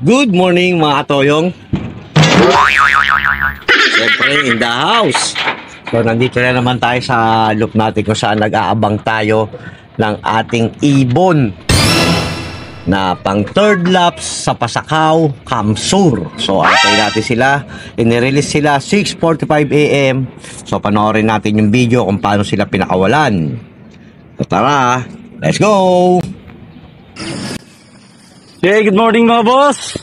Good morning mga katoyong. Siyempre in the house. So nandito na naman tayo sa loop natin kung saan nag-aabang tayo ng ating ibon na pang third laps sa Pasakaw, Kamsur. So antay natin sila. Inirelease sila 6:45 AM. So panoorin natin yung video kung paano sila pinakawalan. So tara, let's go! Okay, good morning mga boss.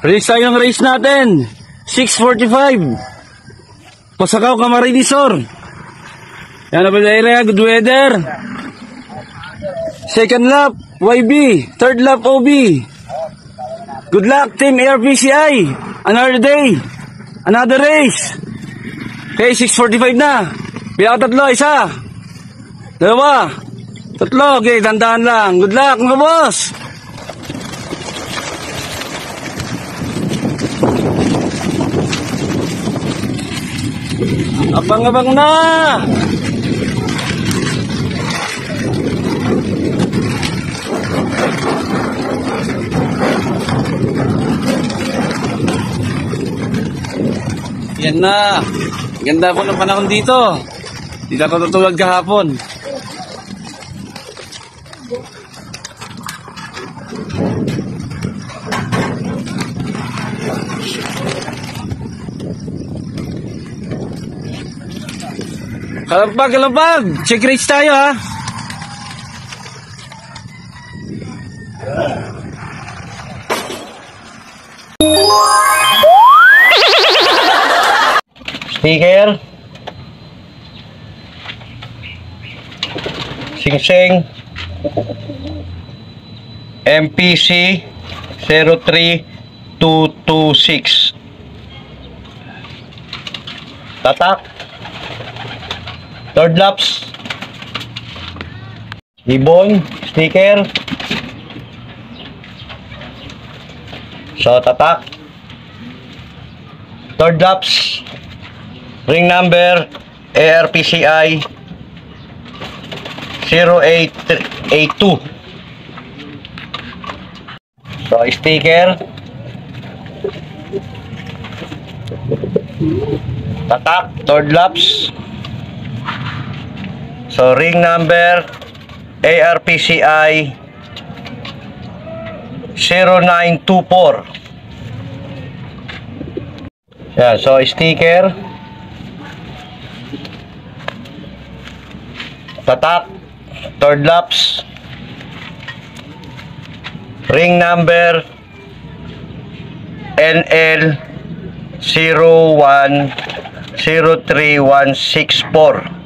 Race tayo ng race natin. 6:45. Pasakaw, Camarinesor. Yan na ba area, good weather. Second lap, YB. Third lap, OB. Good luck, team ARPCI. Another day. Another race. Okay, 6:45 na. Bilang tatlo, isa. Dalawa. Tatlo, okay, tandaan lang. Good luck mga boss. Abang-abang na. Yan na. Ganda po ng panahon dito. Hindi ako tutulad kahapon. Kalapag, kalapag! Check rates tayo ha! Sticker Singsing MPC 03226 Tatak third laps ibon sticker so tatak third laps ring number ARPCI 0882 so sticker tatak third laps so ring number ARPCI 0924 yeah, so sticker tatak third laps ring number NL 0103164